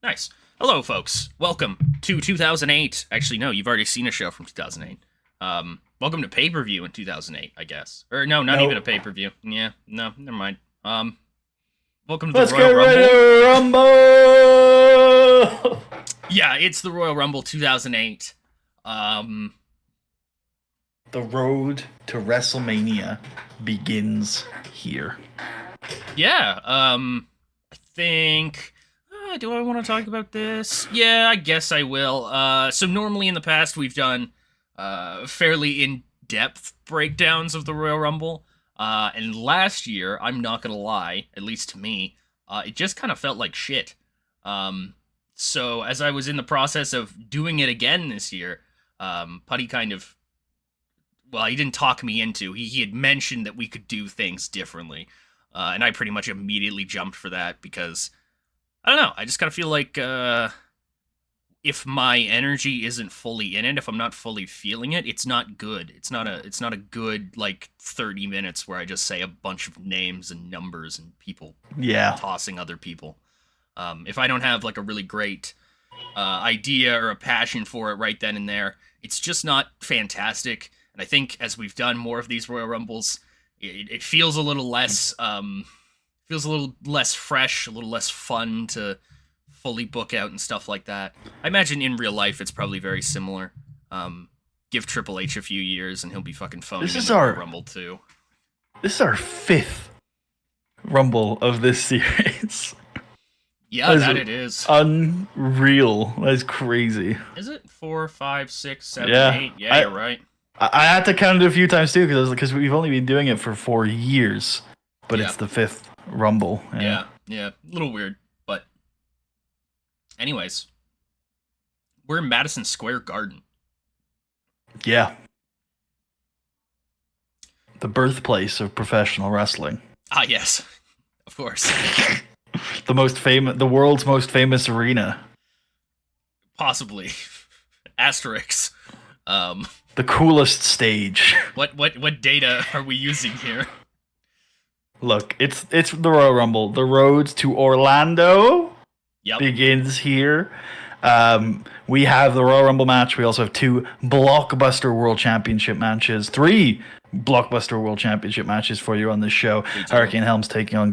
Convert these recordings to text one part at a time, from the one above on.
Nice. Hello, folks. Welcome to 2008. Actually, no, you've already seen a show from 2008. Welcome to pay-per-view in 2008, I guess. Or no, not even a Nope. pay-per-view. Yeah, no, never mind. Welcome to the Let's Royal get ready Rumble. to rumble! Yeah, it's the Royal Rumble 2008. Um, The road to WrestleMania begins here. yeah, I think. Do I want to talk about this? Yeah, I guess I will. So normally in the past we've done fairly in-depth breakdowns of the Royal Rumble. And last year, I'm not gonna lie, at least to me, it just kind of felt like shit. So as I was in the process of doing it again this year, Puddy kind of, well, he didn't talk me into. He had mentioned that we could do things differently, and I pretty much immediately jumped for that because I don't know. I just kind of feel like if my energy isn't fully in it, if I'm not fully feeling it, it's not good. It's not a good like 30 minutes where I just say a bunch of names and numbers and people Yeah. tossing other people. If I don't have like a really great idea or a passion for it right then and there, it's just not fantastic. And I think as we've done more of these Royal Rumbles, it feels a little less fresh, a little less fun to fully book out and stuff like that. I imagine in real life it's probably very similar. Give Triple H a few years and he'll be fucking phoning This in is the our Royal Rumble too. this is our fifth rumble of this series. Yeah, That that is it is. unreal. That's crazy. Is it 4, 5, 6, 7, Yeah. 8? Yeah, you're right. I had to count it a few times too because we've only been doing it for 4 years, but Yeah. it's the fifth rumble. Yeah, a little weird, but anyways, we're in Madison Square Garden. Yeah. The birthplace of professional wrestling. Ah, yes, of course. The world's most famous arena. Possibly. Asterix. The coolest stage. What data are we using here? Look, it's the Royal Rumble. The road to Orlando Yep. begins here. We have the Royal Rumble match. We also have two blockbuster World Championship matches, three blockbuster World Championship matches for you on this show. Hurricane Helms taking on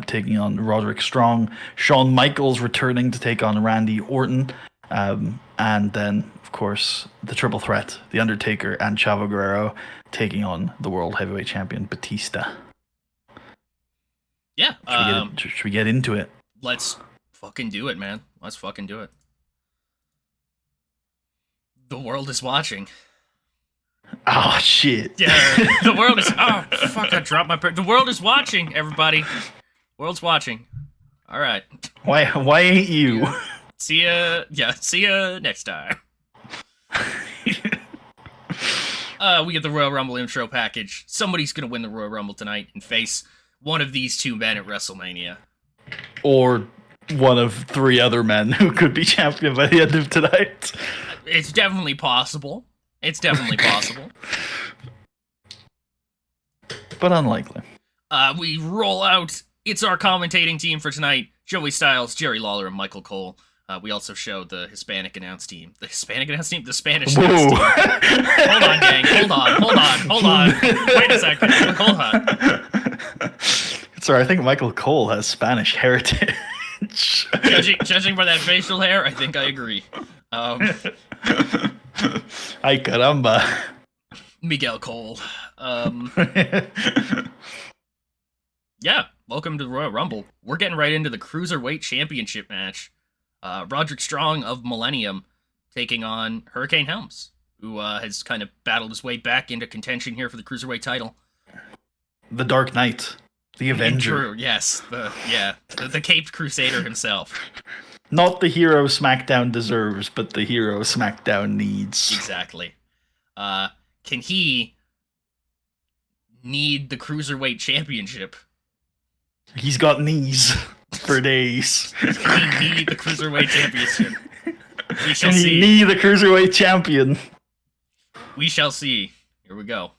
taking on Roderick Strong. Shawn Michaels returning to take on Randy Orton. And then, of course, the triple threat, The Undertaker and Chavo Guerrero taking on the World Heavyweight Champion Batista. Yeah. Should we get into it? Let's fucking do it, man. Let's fucking do it. The world is watching. Oh, shit. Yeah, the world is... Oh, fuck, I dropped my... The world is watching, everybody. World's watching. All right. Why ain't you? See ya next time. We get the Royal Rumble intro package. Somebody's gonna win the Royal Rumble tonight and face one of these two men at WrestleMania. Or one of three other men who could be champion by the end of tonight. It's definitely possible. But unlikely. We roll out. It's our commentating team for tonight. Joey Styles, Jerry Lawler, and Michael Cole. We also show the Hispanic announce team. The Hispanic announce team? The Spanish announce team. Hold on, gang. Hold on. Wait a second. Hold on. Sorry, I think Michael Cole has Spanish heritage. Judging by that facial hair, I think I agree. Ay caramba. Miguel Cole. Yeah, welcome to the Royal Rumble. We're getting right into the Cruiserweight Championship match. Roderick Strong of Millennium taking on Hurricane Helms, who has kind of battled his way back into contention here for the Cruiserweight title. The Dark Knight. The Avenger. True, yes. The Caped Crusader himself. Not the hero SmackDown deserves, but the hero SmackDown needs. Exactly. Can he need the Cruiserweight Championship? He's got knees for days. Can he need the Cruiserweight Championship? We shall Can see. he need the Cruiserweight Champion? We shall see. Here we go.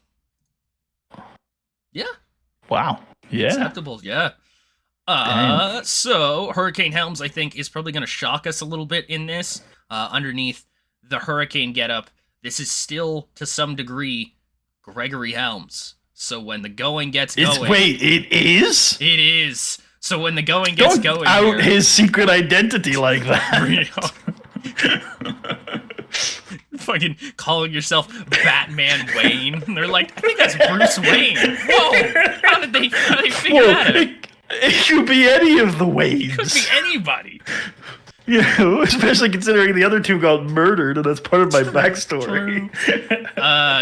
Yeah. Wow. Yeah. Acceptable, yeah. So Hurricane Helms, I think, is probably going to shock us a little bit in this. Underneath the Hurricane getup, this is still to some degree Gregory Helms. So when the going gets going, it is? it is. So when the going gets Don't going, out here, his secret identity like that. fucking calling yourself Batman Wayne. And they're like, I think that's Bruce Wayne. Whoa! How did they figure that out? It could be any of the It could Waynes. be anybody. You know, especially considering the other two got murdered, and that's part of my backstory.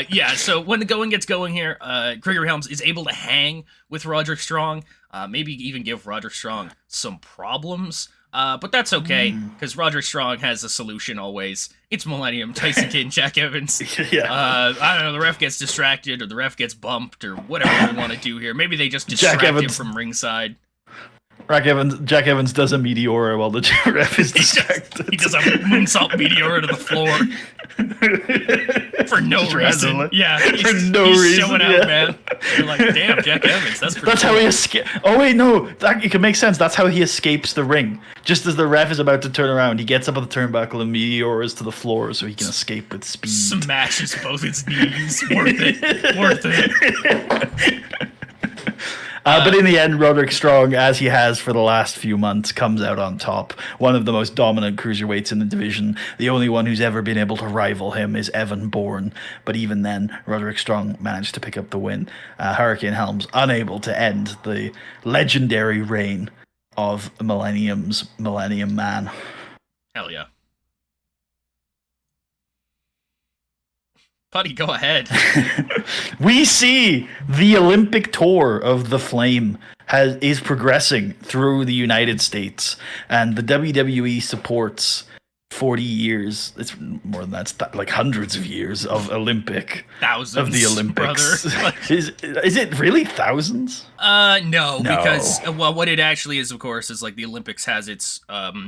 Yeah, so when the going gets going here, Gregory Helms is able to hang with Roderick Strong, maybe even give Roderick Strong some problems. But that's okay, because Roderick Strong has a solution always. It's Millennium, Tyson Kidd, and Jack Evans. Yeah. I don't know, the ref gets distracted, or the ref gets bumped, or whatever they want to do here. Maybe they just distract him from ringside. Jack Evans does a Meteora while the ref is distracted. He does a moonsault Meteora to the floor. For no reason. Yeah, he's reason. Showing out, man. You're like, damn, Jack Evans. That's pretty how he escapes. Oh wait, no, it can make sense. That's how he escapes the ring. Just as the ref is about to turn around, he gets up on the turnbuckle and meteors to the floor so he can escape with speed. Smashes both his knees. Worth it. Worth it. But in the end, Roderick Strong, as he has for the last few months, comes out on top. One of the most dominant cruiserweights in the division. The only one who's ever been able to rival him is Evan Bourne. But even then, Roderick Strong managed to pick up the win. Hurricane Helms unable to end the legendary reign of Millennium Man. Hell yeah. Puddy, go ahead. We see the Olympic tour of The Flame is progressing through the United States, and the WWE supports 40 years. It's more than that. It's like hundreds of years of thousands of the Olympics. Brother. Is it really thousands? No, because what it actually is, of course, is like the Olympics has its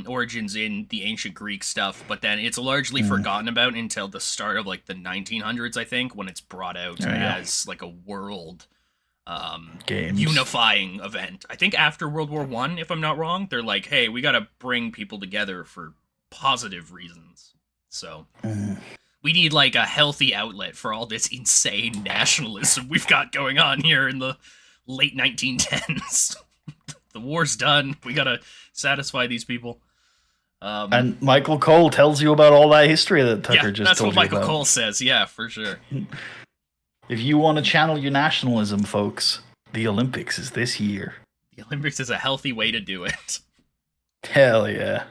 origins in the ancient Greek stuff, but then it's largely forgotten about until the start of like the 1900s, I think, when it's brought out as like a world unifying event. I think after World War I, if I'm not wrong, they're like, hey, we got to bring people together for positive reasons. So we need like a healthy outlet for all this insane nationalism we've got going on here in the late 1910s. The war's done. We gotta satisfy these people. And Michael Cole tells you about all that history that Tucker just told you about. That's what Michael Cole says. Yeah, for sure. If you want to channel your nationalism, folks, the Olympics is this year. The Olympics is a healthy way to do it. Hell yeah.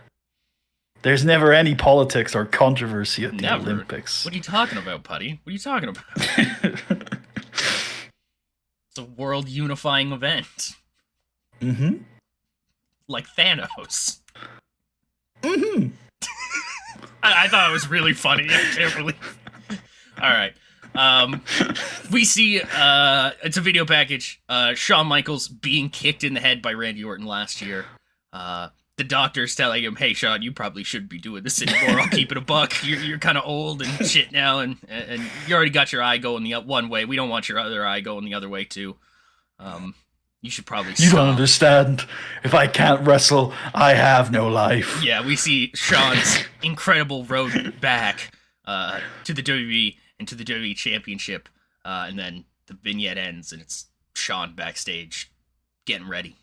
There's never any politics or controversy at the Olympics. What are you talking about, Puddy? What are you talking about? It's a world unifying event. Mm-hmm. Like Thanos. Mm-hmm. I thought it was really funny. I can't believe. All right. We see it's a video package. Shawn Michaels being kicked in the head by Randy Orton last year. The doctor's telling him, hey, Shawn, you probably shouldn't be doing this anymore. I'll keep it a buck. You're kind of old and shit now, and you already got your eye going the one way. We don't want your other eye going the other way, too. You should probably stop. You don't understand. If I can't wrestle, I have no life. Yeah, we see Shawn's incredible road back to the WWE and to the WWE Championship, and then the vignette ends, and it's Shawn backstage getting ready.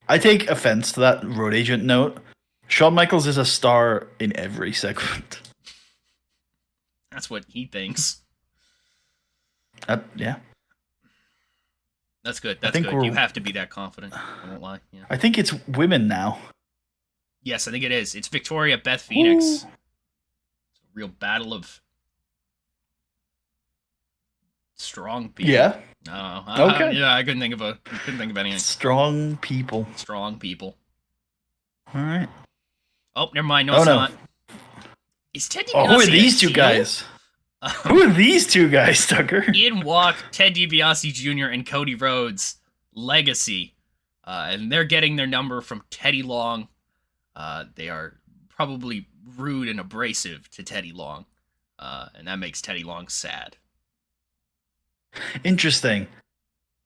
I take offense to that road agent note. Shawn Michaels is a star in every segment. That's what he thinks. Yeah. That's good. That's good. You have to be that confident. I won't lie. Yeah. I think it's women now. Yes, I think it is. It's Victoria Beth Phoenix. Ooh. It's a real battle of strong people. Yeah. Okay. Yeah, I couldn't think of anything. Strong people. Strong people. All right. Oh, never mind. No, it's not. Is Ted DiBiase who are these two guys? Who are these two guys, Tucker? In walk Ted DiBiase Jr. and Cody Rhodes. Legacy. And they're getting their number from Teddy Long. They are probably rude and abrasive to Teddy Long. And that makes Teddy Long sad. Interesting.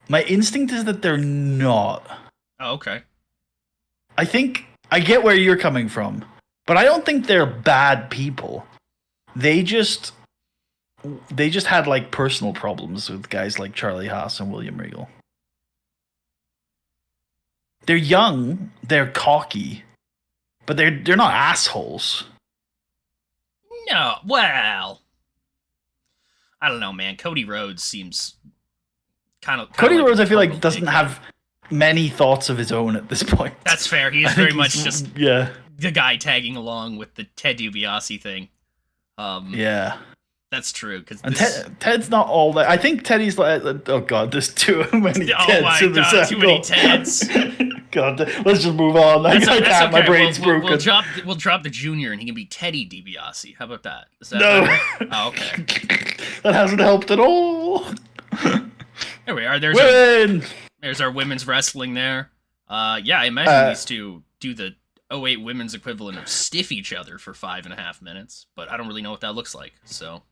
My instinct is that they're not. Oh, okay. I think I get where you're coming from, but I don't think they're bad people. They just had like personal problems with guys like Charlie Haas and William Regal. They're young, they're cocky, but they're not assholes. No, well, I don't know, man. Cody Rhodes seems kind of Cody like Rhodes, I feel total like, doesn't dickhead. have many thoughts of his own at this point. That's fair. He is I very think much he's- just yeah, the guy tagging along with the Ted DiBiase thing. yeah. That's true. Because And Ted's not all that. I think Teddy's like, oh god, there's too many Teds oh my in this god, too many angle. Teds. God, let's just move on. I can't. okay. My brain's broken. We'll drop the junior, and he can be Teddy DiBiase. How about that? Is that No. better? Oh, okay. That hasn't helped at all. There we are. Win! There's our women's wrestling there. Yeah, I imagine these two do the 08 women's equivalent of stiff each other for 5.5 minutes, but I don't really know what that looks like. So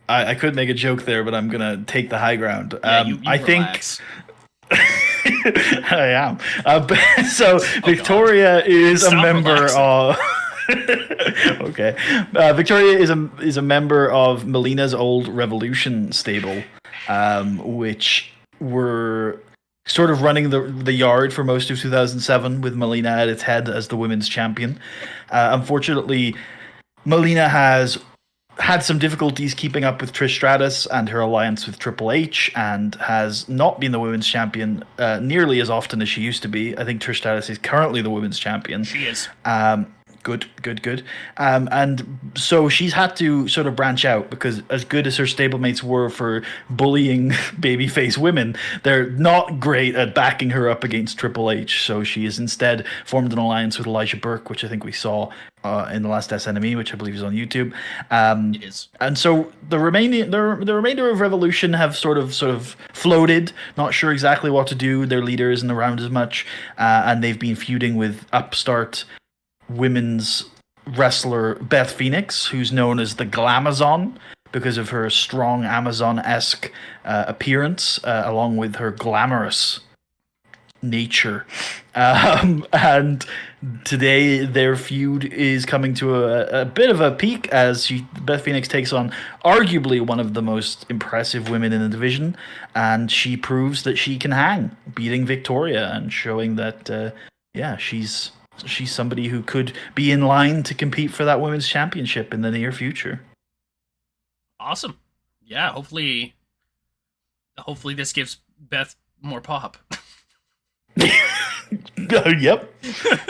I could make a joke there, but I'm gonna take the high ground. yeah, you I relax. think I am. So Victoria is Stop a member relaxing. of. Okay, Victoria is a member of Melina's old Revolution stable, which were sort of running the yard for most of 2007 with Melina at its head as the women's champion. Unfortunately, Melina has had some difficulties keeping up with Trish Stratus and her alliance with Triple H, and has not been the women's champion nearly as often as she used to be. I think Trish Stratus is currently the women's champion. She is. Good. And so she's had to sort of branch out, because as good as her stablemates were for bullying babyface women, they're not great at backing her up against Triple H. So she has instead formed an alliance with Elijah Burke, which I think we saw in the last SNME, which I believe is on YouTube. It is. And so the remainder of Revolution have sort of floated, not sure exactly what to do. Their leader isn't around as much, and they've been feuding with upstart women's wrestler Beth Phoenix, who's known as the Glamazon because of her strong Amazon-esque appearance, along with her glamorous nature. And today their feud is coming to a bit of a peak, as Beth Phoenix takes on arguably one of the most impressive women in the division, and she proves that she can hang, beating Victoria and showing that she's somebody who could be in line to compete for that women's championship in the near future. Awesome. Yeah, hopefully this gives Beth more pop. Yep,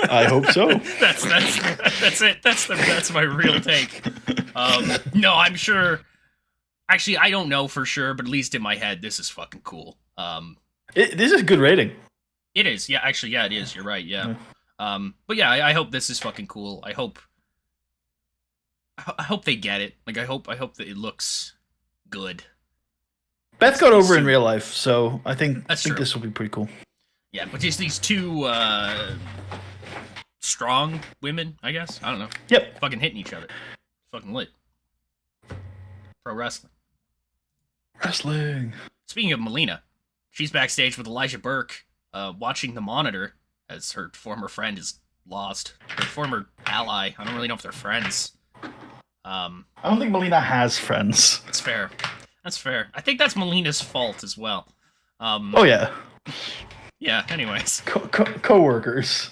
I hope so. That's it. That's my real take. No, I'm sure. Actually, I don't know for sure, but at least in my head, this is fucking cool. This is a good rating. It is. Yeah, actually, yeah, it is. You're right. Yeah. But yeah, I hope this is fucking cool. I hope they get it. Like, I hope that it looks good. Beth got over in real life, so I think true. this will be pretty cool. Yeah, but just these two strong women, I guess. I don't know. Yep. Fucking hitting each other. Fucking lit. Pro wrestling. Speaking of Melina, she's backstage with Elijah Burke, watching the monitor as her former friend is lost. Her former ally. I don't really know if they're friends. I don't think Melina has friends. That's fair. That's fair. I think that's Melina's fault as well. Oh yeah. Yeah, anyways. Co-workers.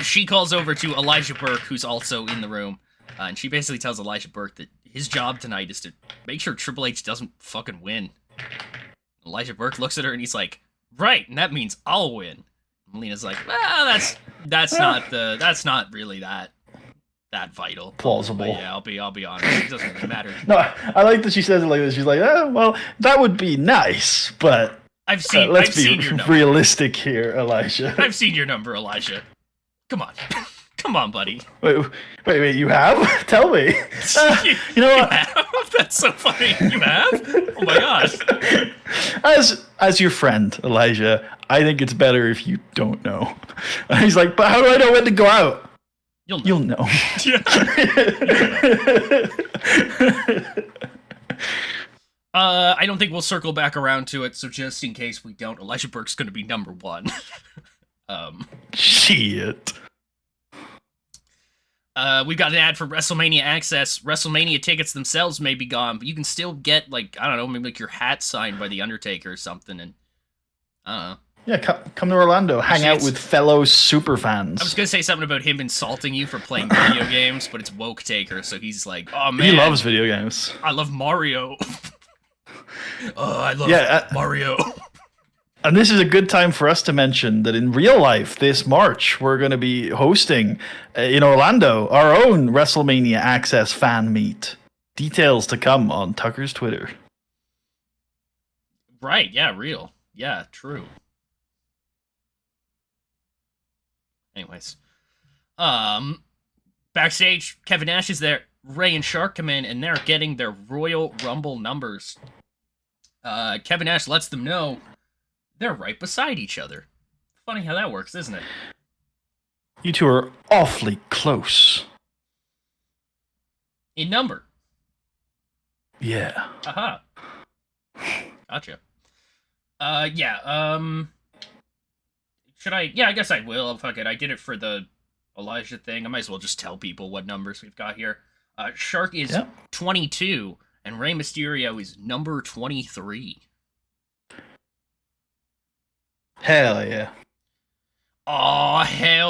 She calls over to Elijah Burke, who's also in the room, and she basically tells Elijah Burke that his job tonight is to make sure Triple H doesn't fucking win. Elijah Burke looks at her and he's like, "Right, and that means I'll win." Melina's like, "Well, that's not really that vital." Plausible. But yeah, I'll be honest. It doesn't really matter. No, I like that she says it like this. She's like, well, that would be nice, but let's be your number. realistic here, Elijah. I've seen your number, Elijah. Come on. Come on, buddy. Wait, you have? Tell me. You know what? That's so funny. You have? Oh my gosh. As your friend, Elijah, I think it's better if you don't know. And he's like, but how do I know when to go out? You'll know. I don't think we'll circle back around to it. So just in case we don't, Elijah Burke's going to be number one. Shit. We've got an ad for WrestleMania Access. WrestleMania tickets themselves may be gone, but you can still get, like, I don't know, maybe like your hat signed by The Undertaker or something. And I don't know. Yeah, come to Orlando, hang out with fellow super fans. I was gonna say something about him insulting you for playing video games, but it's Woke Taker, so he's like, "Oh man, he loves video games. I love Mario. Oh, I love Mario." And this is a good time for us to mention that in real life, this March, we're going to be hosting in Orlando our own WrestleMania Access fan meet. Details to come on Tucker's Twitter. Right? Yeah, real. Yeah, true. Anyways, backstage, Kevin Nash is there. Ray and Shark come in, and they're getting their Royal Rumble numbers. Kevin Nash lets them know they're right beside each other. Funny how that works, isn't it? You two are awfully close. In number. Yeah. Aha. Gotcha. Yeah, should I? Yeah, I guess I will. Fuck it. I did it for the Elijah thing. I might as well just tell people what numbers we've got here. Shark is 22, and Rey Mysterio is number 23. Hell yeah. Hell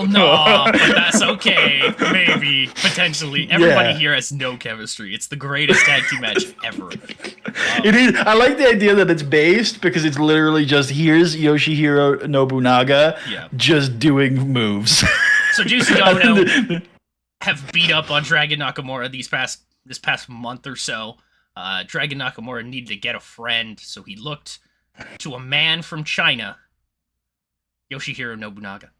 no. But that's okay. Maybe. Potentially. Everybody here has no chemistry. It's the greatest tag team match ever. It is. I like the idea that it's based because it's literally just here's Yoshihiro Nobunaga just doing moves. So Juicy Domino have beat up on Dragon Nakamura this past month or so. Dragon Nakamura needed to get a friend, so he looked to a man from China, Yoshihiro Nobunaga.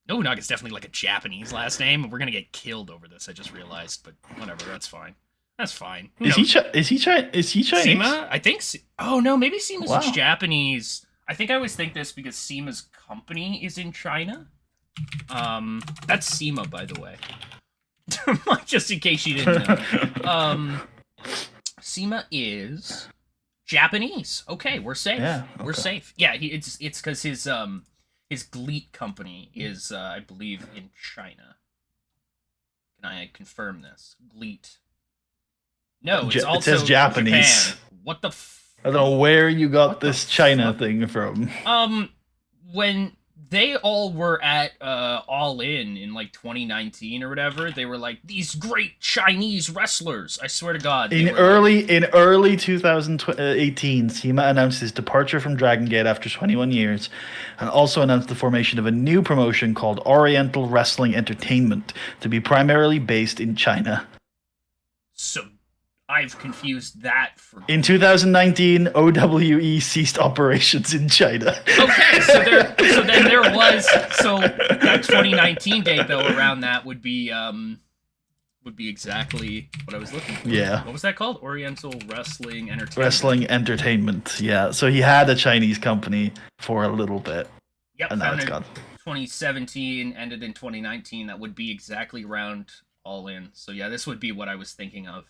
Nobunaga's definitely like a Japanese last name, and we're gonna get killed over this. I just realized, but whatever. That's fine. That's fine. Is he Chinese? Sema? I think. Oh no, maybe Sema's Japanese. I think I always think this because Sema's company is in China. That's Sema, by the way. Just in case you didn't know. Sema is Japanese. Okay, we're safe. Yeah, We're safe. Yeah, it's because his GLEAT company is, I believe, in China. Can I confirm this? GLEAT. No, it's also it says Japanese. Japan. What the I don't know where you got this China thing from. When they all were at All In like 2019 or whatever, they were like these great Chinese wrestlers. I swear to God. In early 2018, Sema announced his departure from Dragon Gate after 21 years, and also announced the formation of a new promotion called Oriental Wrestling Entertainment to be primarily based in China. So I've confused that for... In 2019, OWE ceased operations in China. Okay, so then there was... So that 2019 date, though, around that would be exactly what I was looking for. Yeah. What was that called? Oriental Wrestling Entertainment. Wrestling Entertainment, yeah. So he had a Chinese company for a little bit. Yep, and now it's gone. 2017, ended in 2019. That would be exactly around All In. So yeah, this would be what I was thinking of.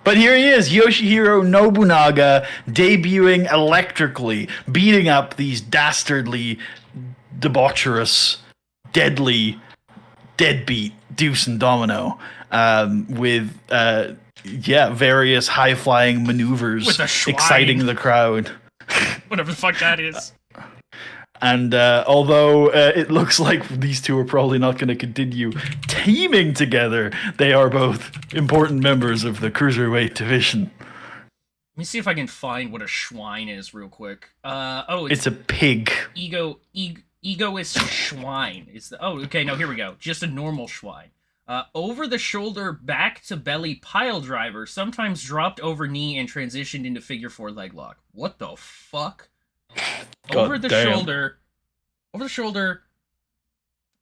But here he is, Yoshihiro Nobunaga, debuting electrically, beating up these dastardly, debaucherous, deadly, deadbeat Deuce and Domino with various high-flying maneuvers, with a exciting the crowd. Whatever the fuck that is. And although it looks like these two are probably not going to continue teaming together, they are both important members of the Cruiserweight division. Let me see if I can find what a Schwein is real quick. It's a pig. Egoist Schwein is the... Oh, okay, no, here we go. Just a normal Schwein. Over-the-shoulder, back-to-belly pile driver, sometimes dropped over knee and transitioned into figure 4 leg lock. What the fuck? Over the shoulder,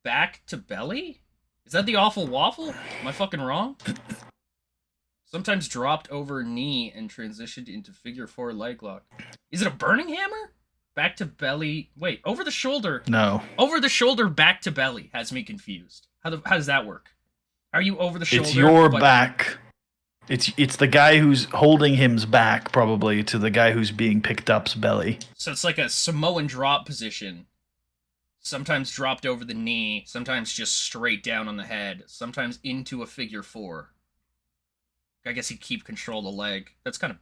back to belly? Is that the awful waffle? Am I fucking wrong? Sometimes dropped over knee and transitioned into figure 4 leg lock. Is it a burning hammer? Back to belly. Wait, over the shoulder. No. Over the shoulder, back to belly has me confused. How does that work? Are you over the shoulder? It's your back It's the guy who's holding him's back probably to the guy who's being picked up's belly. So it's like a Samoan drop position. Sometimes dropped over the knee, sometimes just straight down on the head, sometimes into a figure 4. I guess he'd keep control of the leg. That's kind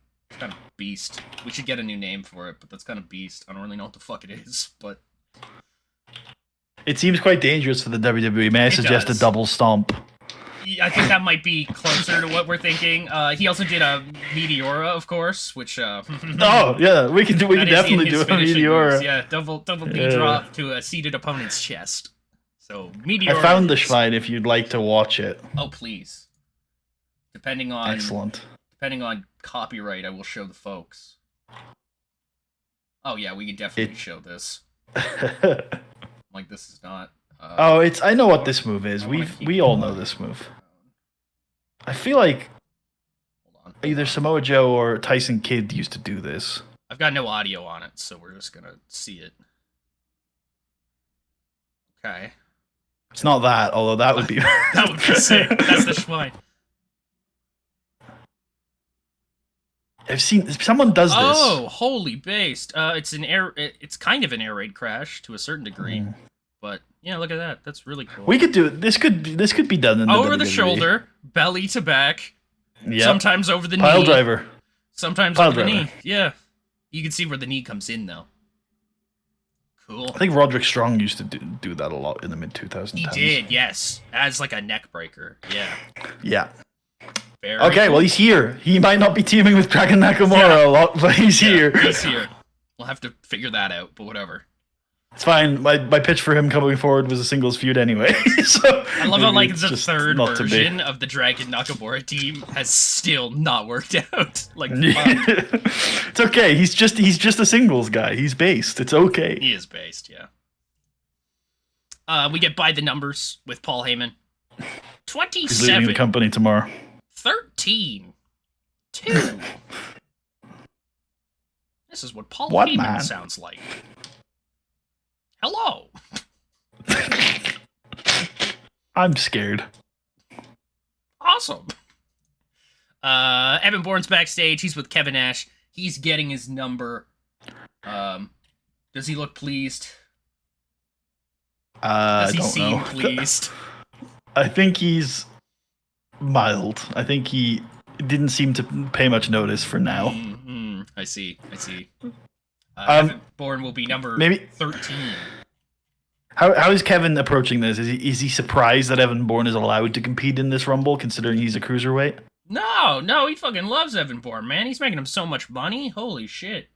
of beast. We should get a new name for it, but that's kind of beast. I don't really know what the fuck it is, but It seems quite dangerous for the WWE. May I suggest a double stomp? I think that might be closer to what we're thinking. He also did a Meteora, of course, which oh yeah, we can definitely do a Meteora. Moves. Yeah, double D drop to a seated opponent's chest. So Meteora. I found the Schwein if you'd like to watch it. Oh please. Depending on copyright, I will show the folks. Oh yeah, we can definitely show this. Like this is not. I know what this move is. We all know this move. I feel like either Samoa Joe or Tyson Kidd used to do this. I've got no audio on it, so we're just gonna see it. Okay. It's not that, although that would be that would be sick. That's the Schwein. I've seen someone does this. Oh, holy based! It's kind of an air raid crash to a certain degree, but yeah, look at that. That's really cool. We could do it. This could be done in over the the shoulder, belly to back. Yep. Sometimes over the Pile knee. driver. Sometimes over the knee. Yeah, you can see where the knee comes in though. Cool. I think Roderick Strong used to do that a lot in the mid 2010s. He did, yes, as like a neck breaker. Yeah. Yeah. Very okay, well he's here. He might not be teaming with Dragon Nakamura a lot, but he's here. He's here. We'll have to figure that out, but whatever. It's fine. My pitch for him coming forward was a singles feud anyway. So I love how like the third version of the Dragon Nakamura team has still not worked out. Like it's okay. He's just a singles guy. He's based. It's okay. He is based, yeah. We get by the numbers with Paul Heyman. 27. He's leaving the company tomorrow. 13. 2. This is what Paul Heyman sounds like. Hello. I'm scared. Awesome. Evan Bourne's backstage. He's with Kevin Nash. He's getting his number. Does he look pleased? Does he seem pleased? I think he's mild. I think he didn't seem to pay much notice for now. Mm-hmm. I see. Evan Bourne will be number maybe 13. How is Kevin approaching this? Is he surprised that Evan Bourne is allowed to compete in this Rumble, considering he's a cruiserweight? No, he fucking loves Evan Bourne, man. He's making him so much money. Holy shit.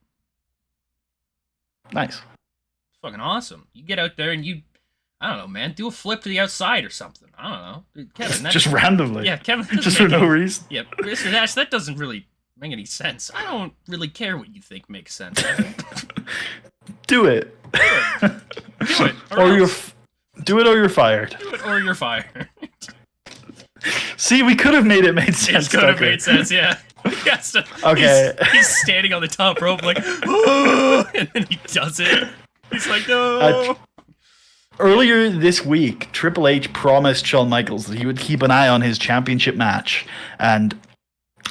Nice. It's fucking awesome. You get out there and I don't know, man, do a flip to the outside or something. I don't know. Kevin, just randomly. Yeah, Kevin. Just for no reason. Yeah, Mr. Nash, that doesn't really make any sense. I don't really care what you think makes sense. Do it. Do it. Do it or you're fired. Do it or you're fired. See, we could have made it make sense. It could have made sense, yeah. Okay. He's standing on the top rope like, oh, and then he does it. He's like, no. Earlier this week, Triple H promised Shawn Michaels that he would keep an eye on his championship match and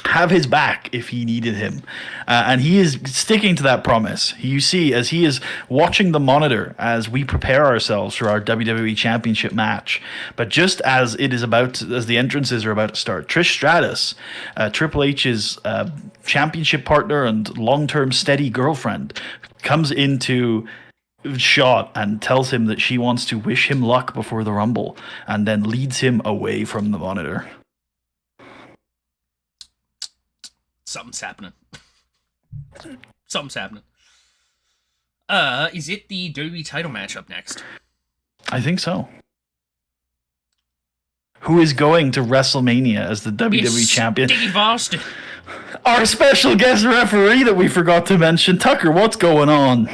have his back if he needed him. And he is sticking to that promise. You see, as he is watching the monitor as we prepare ourselves for our WWE Championship match. But just as as the entrances are about to start, Trish Stratus, Triple H's championship partner and long-term steady girlfriend, comes into shot and tells him that she wants to wish him luck before the Rumble, and then leads him away from the monitor. Something's happening. Is it the WWE title match up next? I think so. Who is going to WrestleMania as the WWE champion? Steve Austin. Our special guest referee that we forgot to mention. Tucker, what's going on?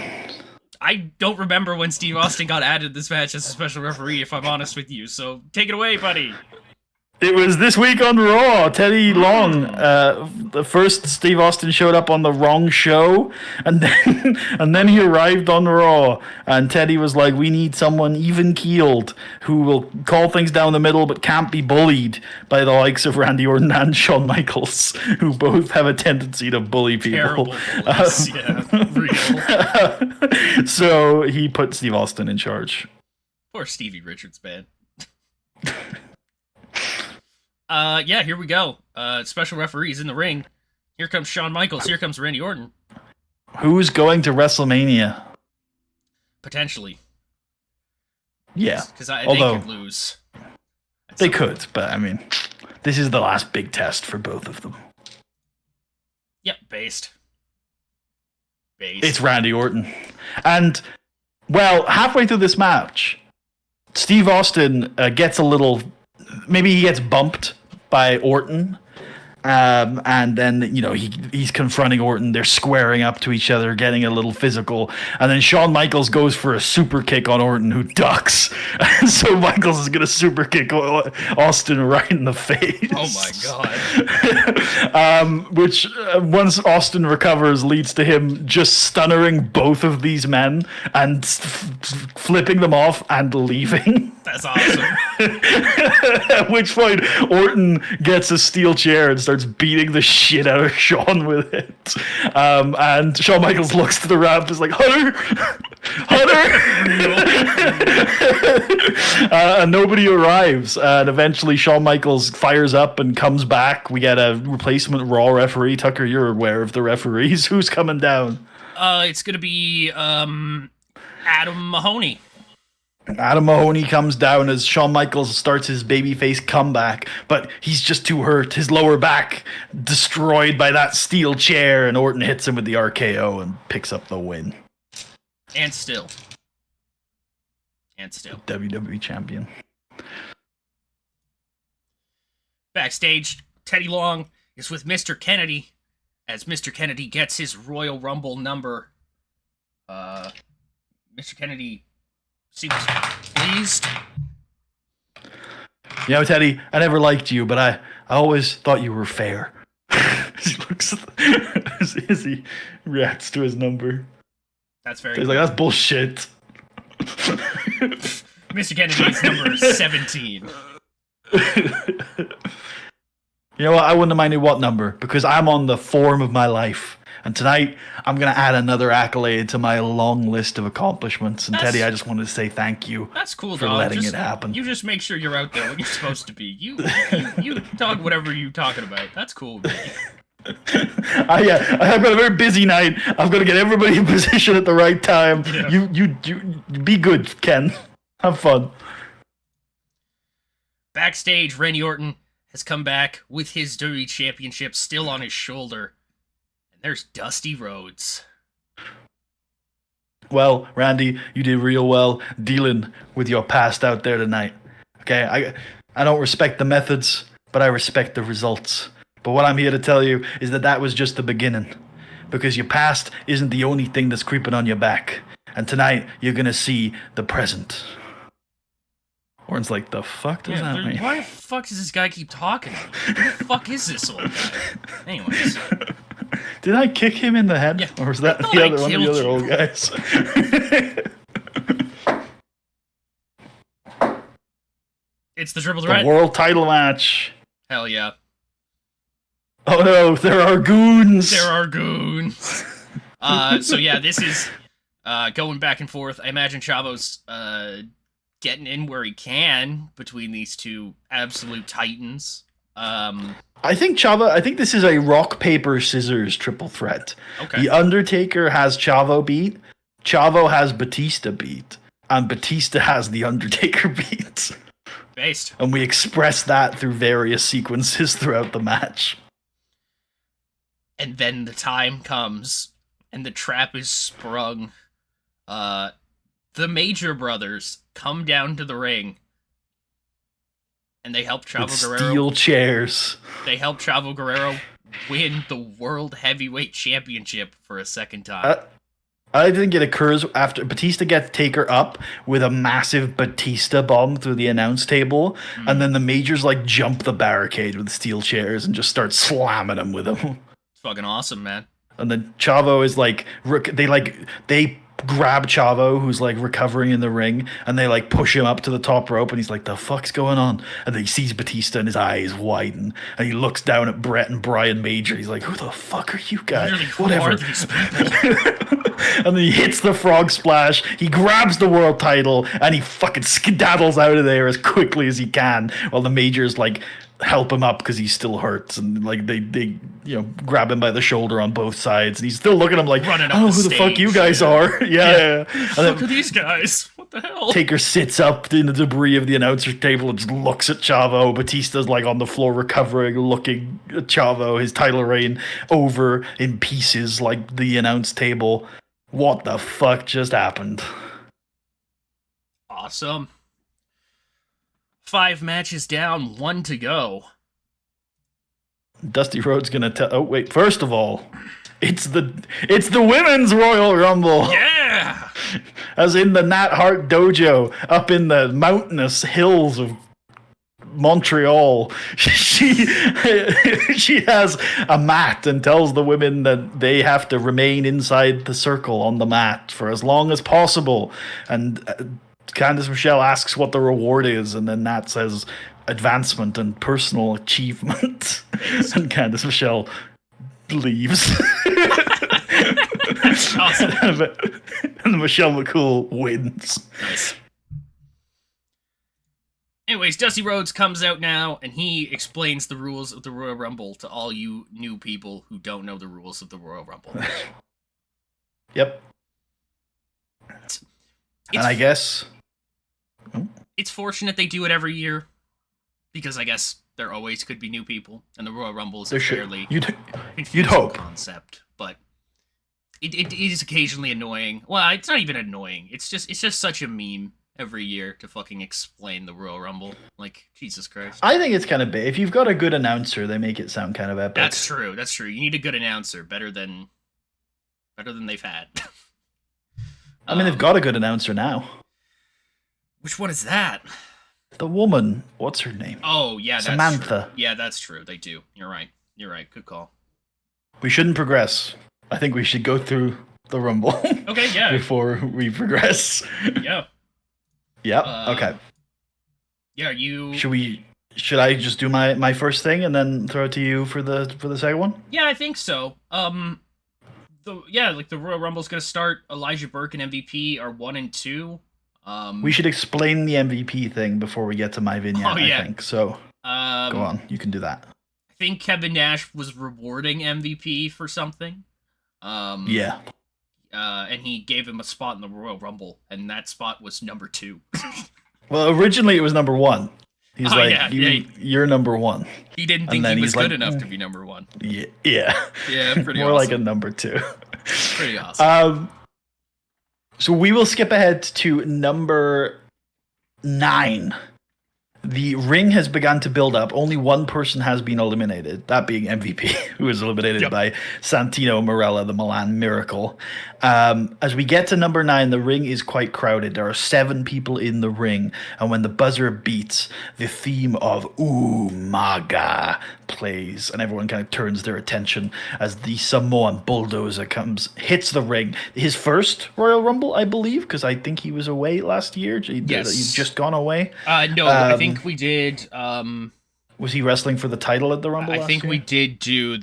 I don't remember when Steve Austin got added this match as a special referee, if I'm honest with you. So take it away, buddy. It was this week on Raw. Teddy Long, the first Steve Austin showed up on the wrong show, and then he arrived on Raw, and Teddy was like, "We need someone even keeled who will call things down the middle, but can't be bullied by the likes of Randy Orton and Shawn Michaels, who both have a tendency to bully people." Terrible bullies. Yeah, real. So he put Steve Austin in charge. Poor Stevie Richards, man. Yeah, here we go. Special referees in the ring. Here comes Shawn Michaels. Here comes Randy Orton. Who's going to WrestleMania? Potentially. Yeah. Because they could lose. They could, but I mean, this is the last big test for both of them. Yep, based. It's Randy Orton. And, well, halfway through this match, Steve Austin gets a little... Maybe he gets bumped by Orton, and then he's confronting Orton. They're squaring up to each other, getting a little physical, and then Shawn Michaels goes for a super kick on Orton, who ducks. And so Michaels is gonna super kick Austin right in the face. Oh my god! Which once Austin recovers leads to him just stunning both of these men and flipping them off and leaving. That's awesome. At which point, Orton gets a steel chair and starts beating the shit out of Shawn with it. And Shawn Michaels looks to the ramp, is like, Hunter! And nobody arrives. And eventually, Shawn Michaels fires up and comes back. We get a replacement Raw referee. Tucker, you're aware of the referees. Who's coming down? It's going to be Adam Mahoney. Adam Mahoney comes down as Shawn Michaels starts his babyface comeback, but he's just too hurt. His lower back destroyed by that steel chair, and Orton hits him with the RKO and picks up the win. And still. WWE champion. Backstage, Teddy Long is with Mr. Kennedy as Mr. Kennedy gets his Royal Rumble number. Mr. Kennedy seems pleased. Teddy, I never liked you, but I always thought you were fair. He looks as he reacts to his number. That's very He's like, that's bullshit. Mr. Kennedy's number is 17. You know what? I wouldn't have minded what number, because I'm on the form of my life. And tonight, I'm going to add another accolade to my long list of accomplishments. And Teddy, I just wanted to say thank you. That's cool, for letting it happen. You just make sure you're out there when you're supposed to be. You talk whatever you're talking about. That's cool, baby. Yeah, I've got a very busy night. I've got to get everybody in position at the right time. Yeah. You be good, Ken. Have fun. Backstage, Randy Orton has come back with his WWE Championship still on his shoulder. And there's Dusty Rhodes. Well, Randy, you did real well dealing with your past out there tonight. Okay, I don't respect the methods, but I respect the results. But what I'm here to tell you is that was just the beginning. Because your past isn't the only thing that's creeping on your back. And tonight, you're going to see the present. Orton's like, the fuck does that mean? Why the fuck does this guy keep talking? Who the fuck is this old guy? Anyways. Did I kick him in the head? Yeah, or was that one of the other old guys? It's the triple threat. The world title match. Hell yeah. Oh no, there are goons. So yeah, this is going back and forth. I imagine Chavo's getting in where he can between these two absolute titans. I think this is a rock, paper, scissors triple threat. Okay. The Undertaker has Chavo beat, Chavo has Batista beat, and Batista has The Undertaker beat. Based. And we express that through various sequences throughout the match. And then the time comes, and the trap is sprung. The Major Brothers come down to the ring, and they help Chavo Guerrero. Steel chairs. They help Chavo Guerrero win the World Heavyweight Championship for a second time. I think it occurs after Batista gets Taker up with a massive Batista bomb through the announce table, and then the majors like jump the barricade with steel chairs and just start slamming him with them. It's fucking awesome, man. And then Chavo is like they grab Chavo, who's like recovering in the ring, and they like push him up to the top rope, and he's like, "The fuck's going on?" And then he sees Batista, and his eyes widen, and he looks down at Brett and Brian Major. He's like, "Who the fuck are you guys?" Whatever. And then he hits the frog splash. He grabs the world title, and he fucking skedaddles out of there as quickly as he can, while the Majors like help him up because he still hurts, and like they grab him by the shoulder on both sides, and he's still looking at him like, Running "I don't know who the fuck you guys are." Yeah. Who the fuck are these guys? What the hell? Taker sits up in the debris of the announcer's table and just looks at Chavo. Batista's like on the floor recovering, looking at Chavo, his title reign over in pieces like the announce table. What the fuck just happened? Awesome. 5 matches down, 1 to go. Dusty Rhodes gonna tell. Oh wait! First of all, it's the women's Royal Rumble. Yeah. As in the Nat Hart Dojo up in the mountainous hills of Montreal. She has a mat and tells the women that they have to remain inside the circle on the mat for as long as possible. And Candice Michelle asks what the reward is, and then Nat says advancement and personal achievement. And Candice Michelle leaves. That's awesome. And Michelle McCool wins. Nice. Anyways, Dusty Rhodes comes out now, and he explains the rules of the Royal Rumble to all you new people who don't know the rules of the Royal Rumble. Yep. And I guess it's fortunate they do it every year, because I guess there always could be new people, and the Royal Rumble is a fairly you'd hope concept, but it is occasionally annoying. Well, it's not even annoying. It's just such a meme every year to fucking explain the Royal Rumble. Like, Jesus Christ. I think it's kind of big. If you've got a good announcer, they make it sound kind of epic. That's true. You need a good announcer, better than they've had. I mean, they've got a good announcer now. Which one is that? The woman. What's her name? Oh, yeah, that's Samantha. True. Yeah, that's true. They do. You're right. Good call. We shouldn't progress. I think we should go through the Rumble. Okay, yeah. Before we progress. Yeah. Yep. Okay. Yeah, Should I just do my first thing and then throw it to you for the second one? Yeah, I think so. The Royal Rumble's gonna start. Elijah Burke and MVP are 1 and 2. We should explain the MVP thing before we get to my vignette. I think so. Go on, you can do that. I think Kevin Nash was rewarding MVP for something. Yeah. And he gave him a spot in the Royal Rumble, and that spot was number 2. Well, originally it was number 1. He's you're number 1. He didn't think he was good enough to be number 1. Yeah. Yeah, pretty More awesome. like a number 2. Pretty awesome. So we will skip ahead to number 9. The ring has begun to build up. Only one person has been eliminated, that being MVP, who was eliminated by Santino Marella, the Milan Miracle. As we get to number 9, the ring is quite crowded. There are 7 people in the ring, and when the buzzer beats, the theme of Umaga plays, and everyone kind of turns their attention as the Samoan bulldozer hits the ring. His first Royal Rumble, I believe, because I think he was away last year. Yes. He's just gone away. No, I think we did. Was he wrestling for the title at the Rumble? I think we did do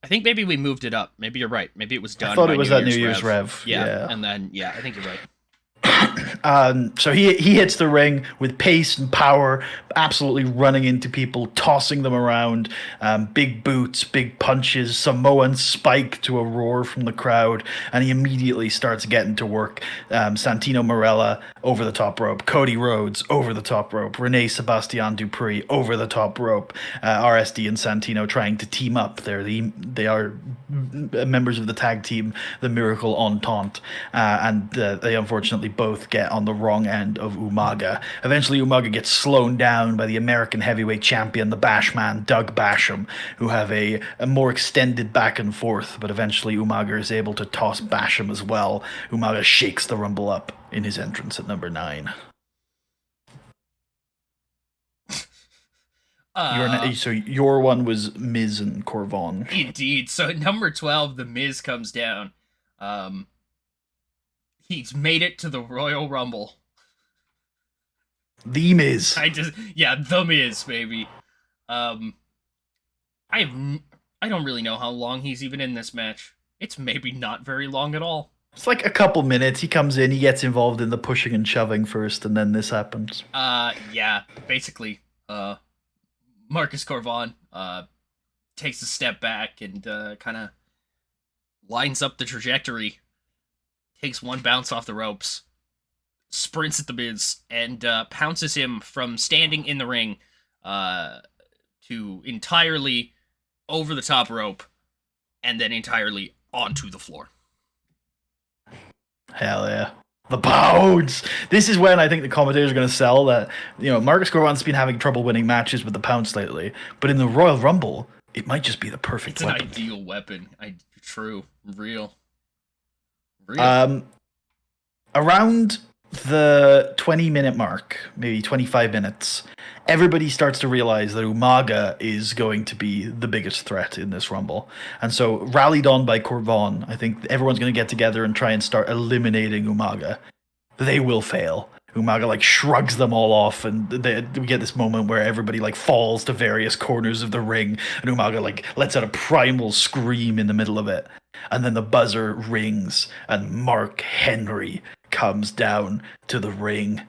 I think maybe we moved it up. Maybe you're right. Maybe it was done. I thought it was at New Year's Rev. Yeah. And then I think you're right. So he hits the ring with pace and power, absolutely running into people, tossing them around, big boots, big punches, Samoan spike to a roar from the crowd, and he immediately starts getting to work. Santino Marella over the top rope, Cody Rhodes over the top rope, Renee Sebastian Dupree over the top rope, RSD and Santino trying to team up. They are members of the tag team, the Miracle Entente, and they unfortunately both get on the wrong end of Umaga. Eventually, Umaga gets slowed down by the American heavyweight champion, the Bashman, Doug Basham, who have a more extended back and forth, but eventually Umaga is able to toss Basham as well. Umaga shakes the Rumble up in his entrance at number 9. So your one was Miz and Corvon. Indeed. So at number 12, the Miz comes down. He's made it to the Royal Rumble. The Miz. The Miz, baby. I don't really know how long he's even in this match. It's maybe not very long at all. It's like a couple minutes. He comes in, he gets involved in the pushing and shoving first, and then this happens. Basically, Marcus Corvon takes a step back and kind of lines up the trajectory, takes one bounce off the ropes, sprints at the Miz, and pounces him from standing in the ring to entirely over the top rope and then entirely onto the floor. Hell yeah. The pounds! This is when I think the commentators are going to sell that, Marcus Corvon's been having trouble winning matches with the pounce lately, but in the Royal Rumble, it might just be the perfect weapon. It's an ideal weapon. True. Real. Around the 20-minute mark, maybe 25 minutes, everybody starts to realize that Umaga is going to be the biggest threat in this Rumble. And so, rallied on by Corvon, I think everyone's going to get together and try and start eliminating Umaga. They will fail. Umaga shrugs them all off, and we get this moment where everybody falls to various corners of the ring, and Umaga lets out a primal scream in the middle of it. And then the buzzer rings, and Mark Henry comes down to the ring.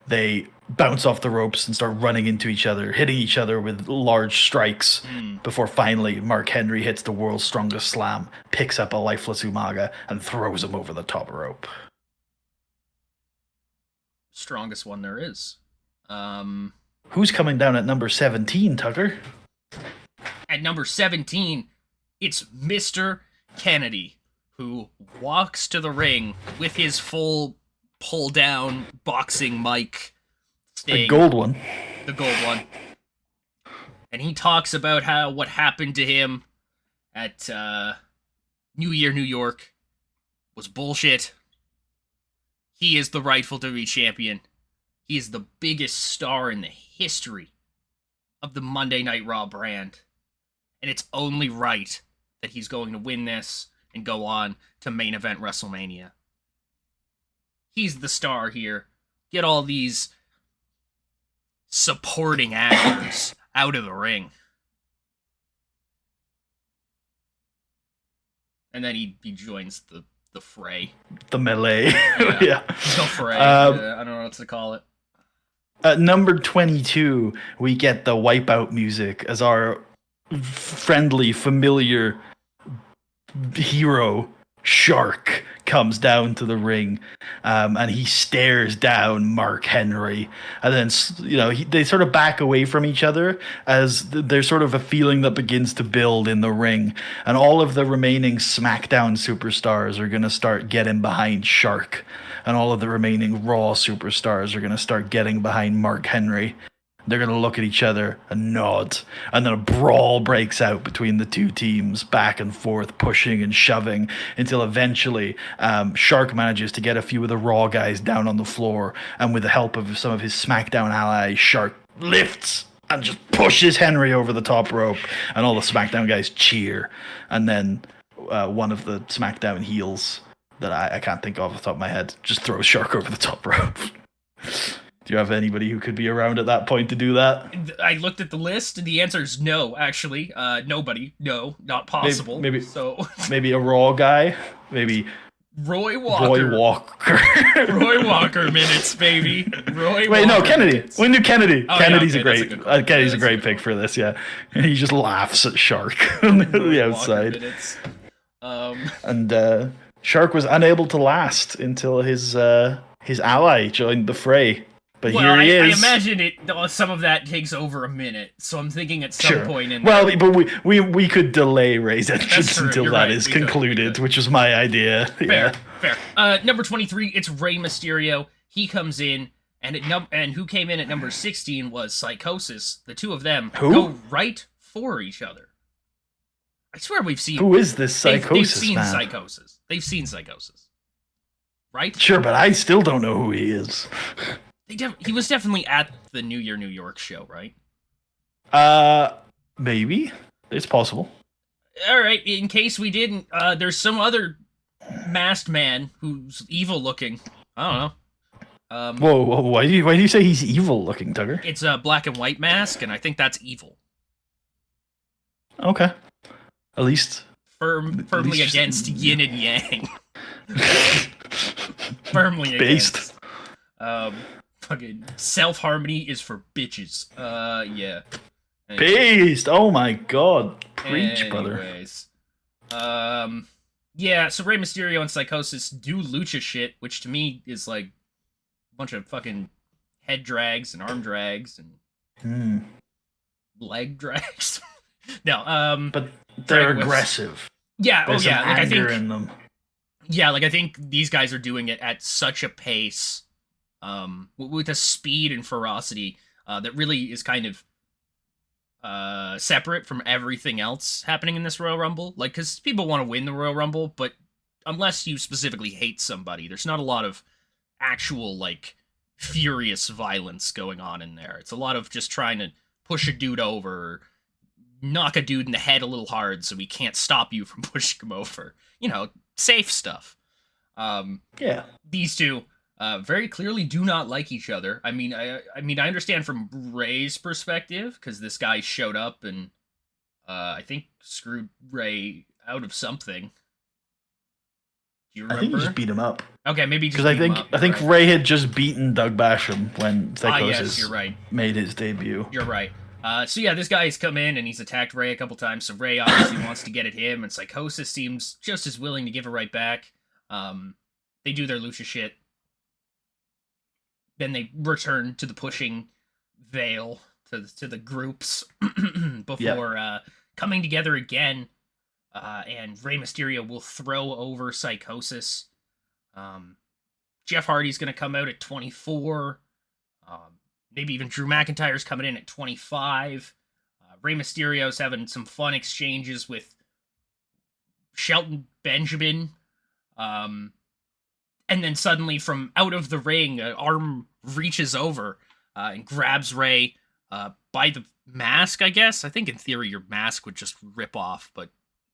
They bounce off the ropes and start running into each other, hitting each other with large strikes, before finally Mark Henry hits the world's strongest slam, picks up a lifeless Umaga, and throws him over the top rope. Strongest one there is. Who's coming down at number 17, Tucker? At number 17, it's Mr. Kennedy, who walks to the ring with his full pull-down boxing mic thing. The gold one. The gold one. And he talks about what happened to him at New Year, New York was bullshit. He is the rightful WWE champion. He is the biggest star in the history of the Monday Night Raw brand. And it's only right that he's going to win this and go on to main event WrestleMania. He's the star here. Get all these supporting actors out of the ring. And then he joins the fray. The melee. Yeah. The fray. I don't know what to call it. At number 22, we get the Wipeout music as our friendly, familiar hero, Shark, comes down to the ring, and he stares down Mark Henry, and then they sort of back away from each other as there's sort of a feeling that begins to build in the ring, and all of the remaining SmackDown superstars are going to start getting behind Shark, and all of the remaining Raw superstars are going to start getting behind Mark Henry. They're going to look at each other and nod. And then a brawl breaks out between the two teams, back and forth, pushing and shoving, until eventually Shark manages to get a few of the Raw guys down on the floor. And with the help of some of his SmackDown allies, Shark lifts and just pushes Henry over the top rope. And all the SmackDown guys cheer. And then one of the SmackDown heels that I can't think of off the top of my head just throws Shark over the top rope. Do you have anybody who could be around at that point to do that? I looked at the list, and the answer is no, actually. Nobody. No, not possible. Maybe a Raw guy? Maybe Roy Walker. Roy Walker minutes, baby. Kennedy. Minutes. We knew Kennedy. Oh, Kennedy's yeah, okay, Kennedy's a great pick for this, yeah. He just laughs at Shark on the outside. And Shark was unable to last until his ally joined the fray. But Well, here he I is. imagine some of that takes over a minute, so I'm thinking at some point in Well, there. but we could delay Ray's entrance true, until you're that right, is we could, concluded, which was my idea. Fair, Yeah. fair. Number 23, it's Rey Mysterio. He comes in, and who came in at number 16 was Psychosis. The two of them Who? go right for each other. I swear we've seen. Who is this Psychosis they've seen man? Psychosis. They've seen Psychosis. Right? Sure, but I still don't know who he is. He was definitely at the New Year, New York show, right? Maybe. It's possible. All right, in case we didn't, there's some other masked man who's evil looking. I don't know. Whoa, why do you say he's evil looking, Tucker? It's a black and white mask, and I think that's evil. Okay. At least Firmly against yin and yang. Firmly Based. against. Fucking self-harmony is for bitches. Yeah. Based. Oh my god. Preach, brother. Anyways. Yeah, so Rey Mysterio and Psychosis do lucha shit, which to me is like a bunch of fucking head drags and arm drags and leg drags. No, but they're aggressive. Yeah, There's yeah, some like anger in them. Yeah, like I think these guys are doing it at such a pace, with a speed and ferocity that really is kind of separate from everything else happening in this Royal Rumble. Like, because people want to win the Royal Rumble, but unless you specifically hate somebody, there's not a lot of actual, like, furious violence going on in there. It's a lot of just trying to push a dude over, or knock a dude in the head a little hard so he can't stop you from pushing him over. You know, safe stuff. Yeah. These two very clearly do not like each other. I mean, I understand from Ray's perspective, because this guy showed up and I think screwed Ray out of something. Do you remember? I think he just beat him up. Okay, maybe just because I think right. Ray had just beaten Doug Basham when Psychosis you're right. made his debut. You're right. So yeah, this guy's come in and he's attacked Ray a couple times. So Ray obviously wants to get at him, and Psychosis seems just as willing to give it right back. They do their lucha shit. Then they return to the pushing veil to the groups before coming together again. And Rey Mysterio will throw over Psychosis. Jeff Hardy's going to come out at 24. Maybe even Drew McIntyre's coming in at 25. Rey Mysterio's having some fun exchanges with Shelton Benjamin. And then suddenly from out of the ring, an arm reaches over and grabs Rey by the mask, I guess. I think in theory your mask would just rip off, but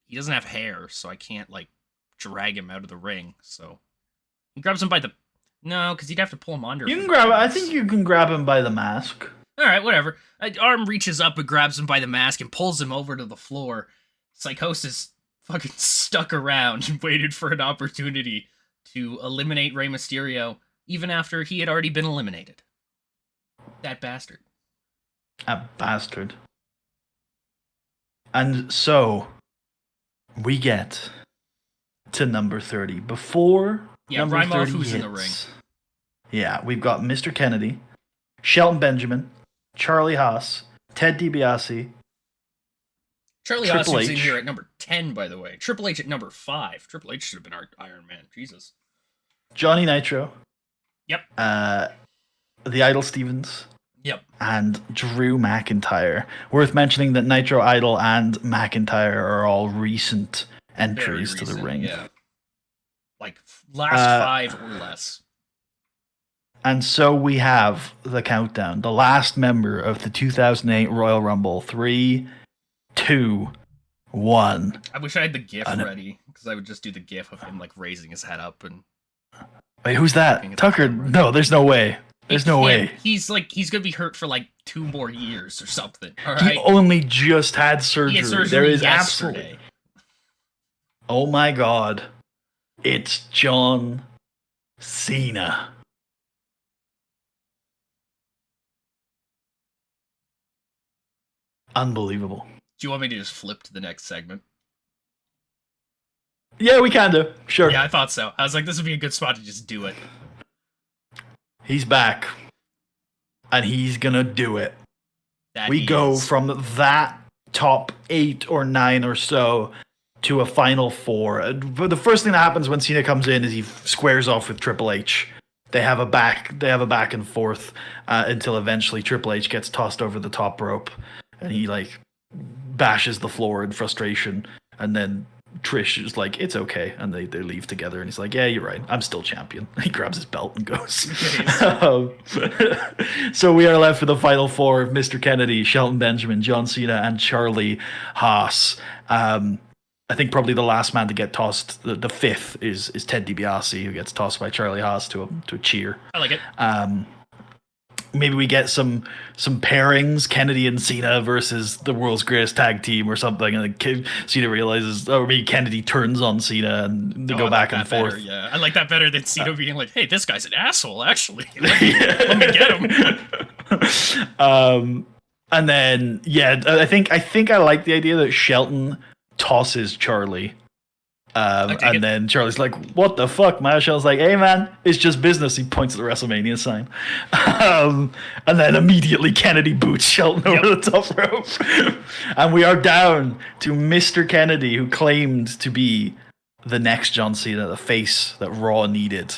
he doesn't have hair, so I can't, like, drag him out of the ring. So he grabs him by the... No, because he'd have to pull him under. You can grab. I think you can grab him by the mask. All right, whatever. An arm reaches up and grabs him by the mask and pulls him over to the floor. Psychosis fucking stuck around and waited for an opportunity to eliminate Rey Mysterio, even after he had already been eliminated. That bastard. A bastard. And so, we get to number 30. Before number Rymoff, 30 who's hits, in the ring. Yeah, we've got Mr. Kennedy, Shelton Benjamin, Charlie Haas, Ted DiBiase, Charlie Haas Triple was in H. here at number 10, by the way. Triple H at number 5. Triple H should have been our Iron Man. Jesus. Johnny Nitro. Yep. The Idol Stevens. Yep. And Drew McIntyre. Worth mentioning that Nitro, Idol, and McIntyre are all recent entries to the ring. Yeah. Like, last 5 or less. And so we have the countdown. The last member of the 2008 Royal Rumble. 3, 2, 1. I wish I had the GIF ready, because I would just do the GIF of him, like, raising his head up and... Wait, who's that? Tucker? No, there's no way. There's no way. He's gonna be hurt for like 2 more years or something. All right. He only just had surgery. He had surgery there is yesterday. absolutely. Oh my god. It's John Cena. Unbelievable. Do you want me to just flip to the next segment? Yeah, we can do. Sure. Yeah, I thought so. I was like, this would be a good spot to just do it. He's back. and he's gonna do it. That We he go is. from that top 8 or 9 or so to a final 4. But the first thing that happens when Cena comes in is he squares off with Triple H. They have a back and forth until eventually Triple H gets tossed over the top rope, and he like bashes the floor in frustration, and then Trish is like, "It's okay," and they leave together, and he's like, "Yeah, you're right. I'm still champion." He grabs his belt and goes. So we are left with the final 4 of Mr. Kennedy, Shelton Benjamin, John Cena, and Charlie Haas. I think probably the last man to get tossed, the fifth, is Ted DiBiase, who gets tossed by Charlie Haas to a cheer. I like it. Maybe we get some pairings, Kennedy and Cena versus the world's greatest tag team or something, and then Cena realizes, or maybe Kennedy turns on Cena and they go back and forth. Better, yeah, I like that better than Cena being like, "Hey, this guy's an asshole, actually. Let me get him." And then I think I like the idea that Shelton tosses Charlie. And then Charlie's like, "What the fuck, man?" Shelton's like, "Hey, man, it's just business." He points at the WrestleMania sign. And then immediately Kennedy boots Shelton over the top rope. And we are down to Mr. Kennedy, who claimed to be the next John Cena, the face that Raw needed.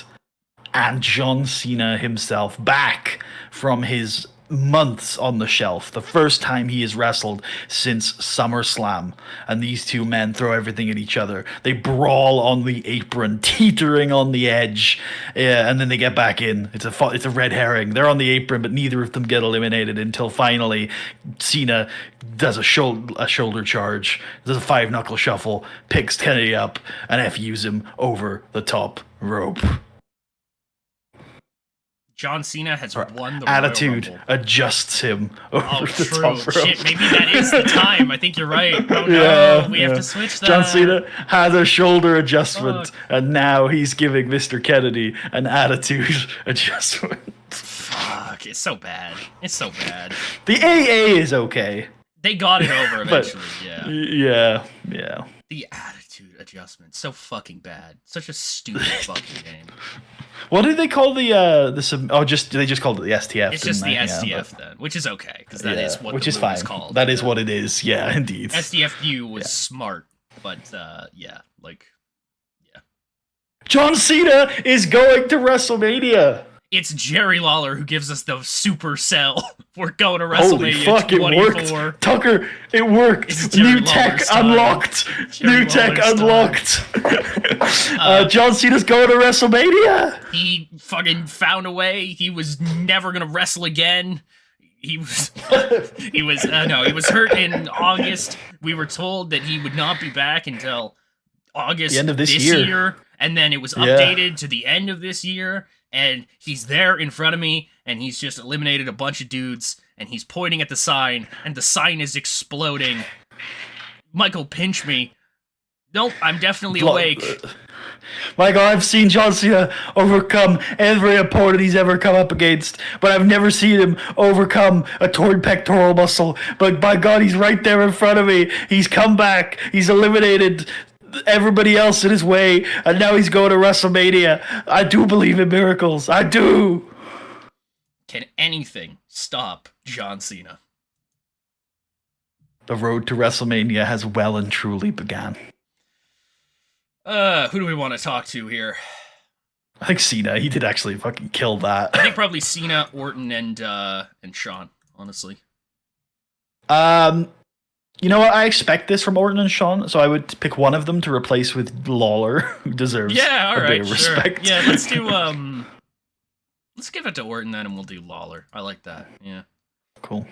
And John Cena himself, back from his months on the shelf, the first time he has wrestled since SummerSlam, and these two men throw everything at each other. They brawl on the apron, teetering on the edge, and then they get back in. It's a red herring. They're on the apron, but neither of them get eliminated until finally Cena does a shoulder charge, does a 5-knuckle shuffle, picks Kennedy up, and FUs him over the top rope. John Cena has won the attitude Royal Rumble. Adjusts him over the top rope. Shit, maybe that is the time. I think you're right. Oh no, we have to switch that. John Cena has a shoulder adjustment, and now he's giving Mr. Kennedy an attitude adjustment. Fuck, it's so bad. It's so bad. The AA is okay. They got it over eventually, Yeah. The attitude adjustment, so fucking bad. Such a stupid fucking game. What did they call they just called it the STF. It's just the STF then, which is okay because that is what the move is called. That is what it is. Yeah, indeed. STFU was smart, but John Cena is going to WrestleMania. It's Jerry Lawler who gives us the super sell. We're going to WrestleMania. Holy fuck, 24. It worked. Tucker, it worked. New tech unlocked. New tech unlocked. John Cena's going to WrestleMania. He fucking found a way. He was never going to wrestle again. He was hurt in August. We were told that he would not be back until August the end of this year. And then it was updated to the end of this year. And he's there in front of me, and he's just eliminated a bunch of dudes, and he's pointing at the sign, and the sign is exploding. Michael, pinch me. Nope, I'm definitely awake. Michael, I've seen John Cena overcome every opponent he's ever come up against, but I've never seen him overcome a torn pectoral muscle. But by God, he's right there in front of me. He's come back. He's eliminated everybody else in his way, and now he's going to WrestleMania. I do believe in miracles. I do. Can anything stop John Cena? The road to WrestleMania has well and truly began. Who do we want to talk to here? I think Cena. He did actually fucking kill that. I think probably Cena, Orton, and Shawn, honestly. You know what? I expect this from Orton and Shawn, so I would pick one of them to replace with Lawler, who deserves a bit of respect. Yeah, let's do let's give it to Orton then, and we'll do Lawler. I like that. Yeah. Cool.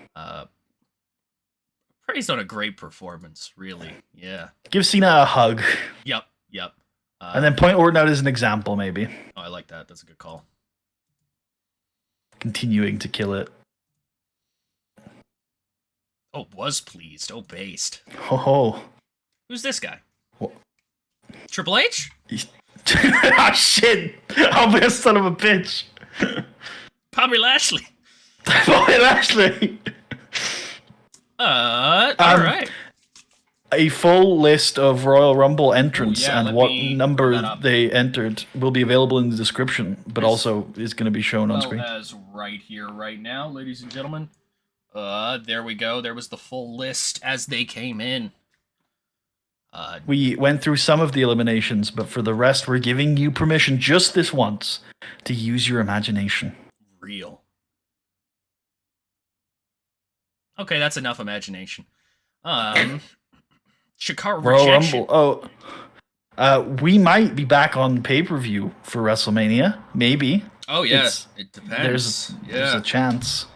Praised on a great performance, really. Yeah. Give Cena a hug. Yep. And then point Orton out as an example, maybe. Oh, I like that. That's a good call. Continuing to kill it. Oh, was pleased. Oh, based. Oh. Who's this guy? What? Triple H? Ah, shit. I'll be a son of a bitch. Bobby Lashley. Bobby Lashley. All right. A full list of Royal Rumble Oh entrants yeah, and let what me pull number that up. they entered will be available in the description, but As also is going to be shown on well screen. as right here, right now, ladies and gentlemen. There we go. There was the full list as they came in. We went through some of the eliminations, but for the rest, we're giving you permission just this once to use your imagination. Real. Okay, that's enough imagination. Shakar Royal rejection. Rumble. Oh, we might be back on pay-per-view for WrestleMania. Maybe. Oh yeah, it There's depends. there's a Yeah. chance.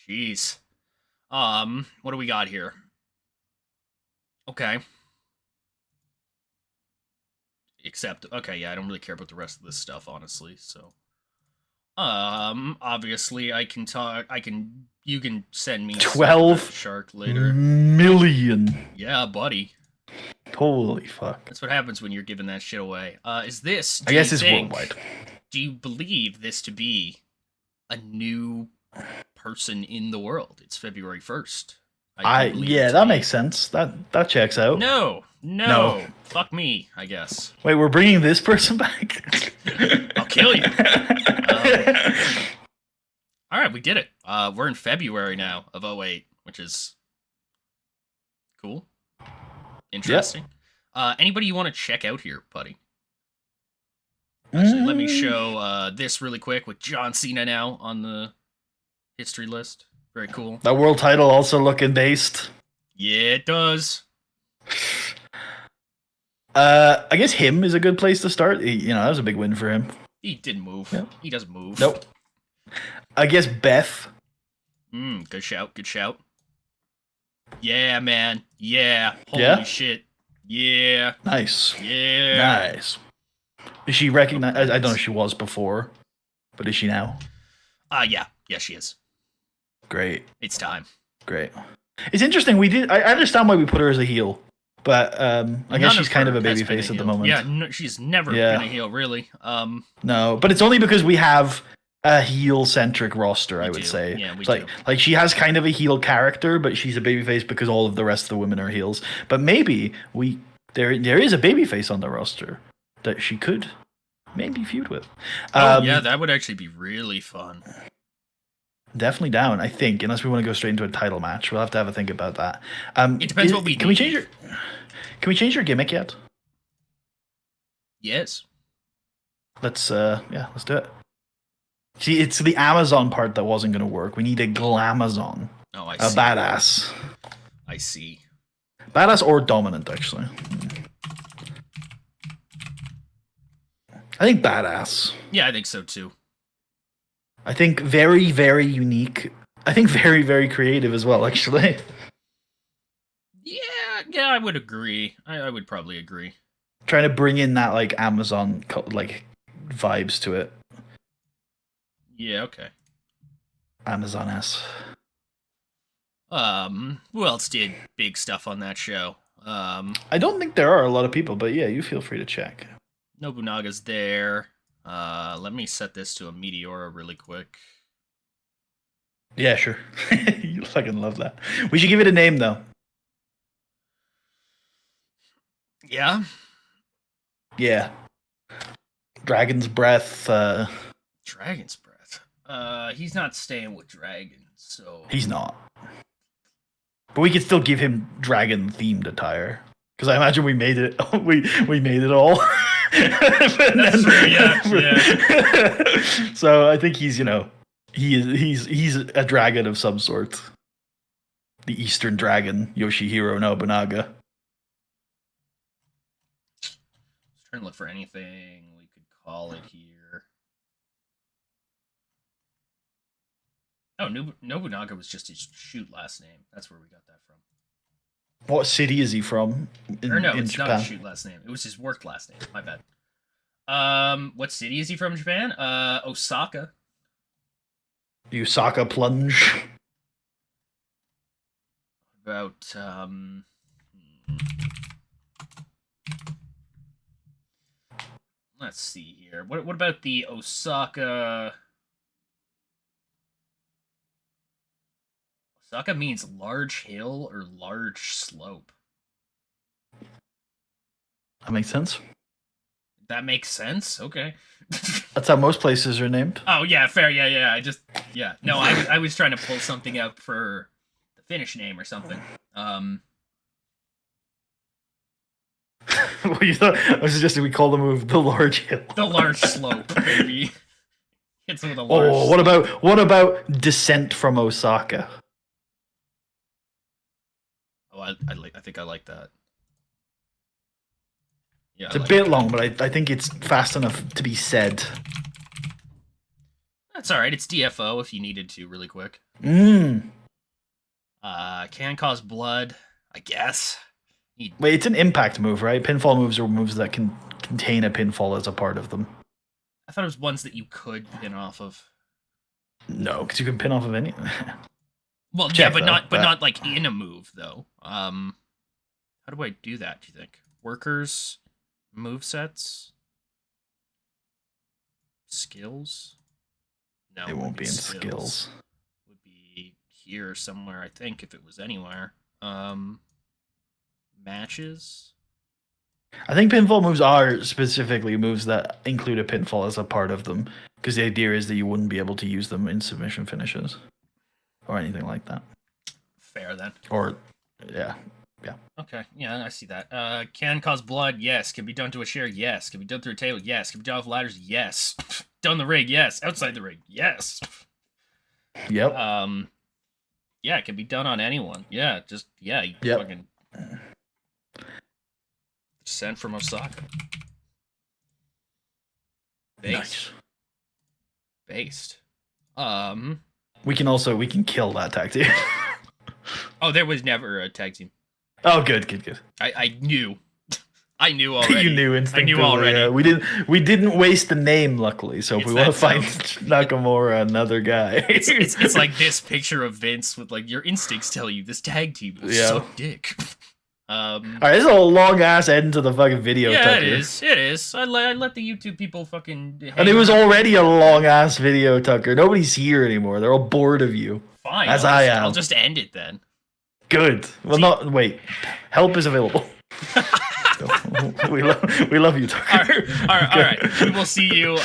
Jeez. What do we got here? Okay. Except, okay, yeah, I don't really care about the rest of this stuff, honestly. So, obviously, I can talk. You can send me 12 Shark later. million. Yeah, buddy. Holy fuck. That's what happens when you're giving that shit away. Is this? I guess it's worldwide. Do you believe this to be a new person in the world? It's February 1st. Yeah, that makes sense. That checks out. No. Fuck me, I guess. Wait, we're bringing this person back? I'll kill you. All right, we did it. We're in February now of 08, which is cool. Interesting. Yep. Anybody you want to check out here, Puddy? Actually, let me show this really quick with John Cena now on the history list. Very cool. That world title also looking based. Yeah, it does. I guess him is a good place to start. That was a big win for him. He didn't move. Yep. He doesn't move. Nope. I guess Beth. Good shout. Good shout. Yeah, man. Yeah. Holy shit. Yeah. Nice. Yeah. Nice. Is she recognized? I don't know if she was before, but is she now? Yeah. Yeah, she is. Great. It's time. Great. It's interesting. I understand why we put her as a heel, but I guess she's kind of a babyface at the moment. Yeah, no, she's never been a heel, really. No, but it's only because we have a heel-centric roster, I would say. Yeah, we do. Like she has kind of a heel character, but she's a babyface because all of the rest of the women are heels. But maybe there is a babyface on the roster that she could maybe feud with. Yeah, that would actually be really fun. Definitely down, I think, unless we want to go straight into a title match. We'll have a think about that. It depends what we can we change your gimmick yet? Yes. Let's do it. See, it's the Amazon part that wasn't going to work. We need a glamazon. Oh, I see. A badass. I see. Badass or dominant, actually. I think badass. Yeah, I think so too. I think very, very unique. I think very, very creative as well, actually. Yeah, I would agree. I would probably agree. Trying to bring in that like Amazon like vibes to it. Yeah, okay. Amazon-esque. Who else did big stuff on that show? I don't think there are a lot of people, but yeah, you feel free to check. Nobunaga's there. Let me set this to a Meteora really quick. Yeah, sure. You fucking love that. We should give it a name, though. Yeah? Yeah. Dragon's Breath. Dragon's Breath. He's not staying with dragons, so... He's not. But we could still give him dragon-themed attire. Because I imagine we made it. we made it all. That's true, yeah. So I think he's he's a dragon of some sort. The Eastern Dragon, Yoshihiro Nobunaga. Just trying to look for anything we could call it here. Oh, Nobunaga was just his shoot last name. That's where we got that from. What city is he from? It's Japan? not his shoot last name. It was his work last name. My bad. What city is he from in Japan? Osaka. Osaka plunge. About let's see here. What about the Osaka? Osaka means large hill or large slope. That makes sense. That makes sense. Okay. That's how most places are named. Oh yeah, fair. Yeah. No, I was trying to pull something up for the Finnish name or something. What you thought? I was suggesting we call the move the large hill. The large slope, baby. Hits with a large. Oh, what about descent from Osaka? Oh, I think I like that. Yeah, It's a bit long, but I think it's fast enough to be said. That's all right. It's DFO if you needed to really quick. Can cause blood, I guess. Wait, it's an impact move, right? Pinfall moves are moves that can contain a pinfall as a part of them. I thought it was ones that you could pin off of. No, because you can pin off of any. Well, Check, yeah, but though, not like in a move though. How do I do that? Do you think workers, move sets, skills? No, It won't be in skills. Would be here somewhere, I think, if it was anywhere. Matches. I think pinfall moves are specifically moves that include a pinfall as a part of them, because the idea is that you wouldn't be able to use them in submission finishes or anything like that. Fair then. Or, yeah. Okay, yeah, I see that. Can cause blood, yes. Can be done to a chair, yes. Can be done through a table, yes. Can be done off ladders, yes. Done the rig, yes. Outside the rig, yes. Yep. Yeah, it can be done on anyone. Yeah, just you Yep. fucking sent from Osaka. Nice. Based. We can kill that tag team. Oh, there was never a tag team. Oh, good. I knew. I knew already. You knew instinctively. I knew already. Yeah. We didn't waste the name, luckily. So if we want to find Nakamura another guy, it's like this picture of Vince with like your instincts tell you this tag team will suck dick. All right, this is a long ass end to the fucking video. Yeah, Tucker. it is. I let the YouTube people fucking. And it was already a long ass video, Tucker. Nobody's here anymore. They're all bored of you. Fine. As I am. I'll just end it then. Good. Well, wait. Help is available. we love you, Tucker. All right. We will see you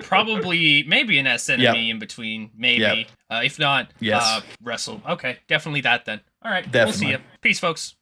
probably maybe an SNME in between. Maybe. If not, yes. wrestle. Okay, definitely that then. All right. Definitely. We'll see you. Peace, folks.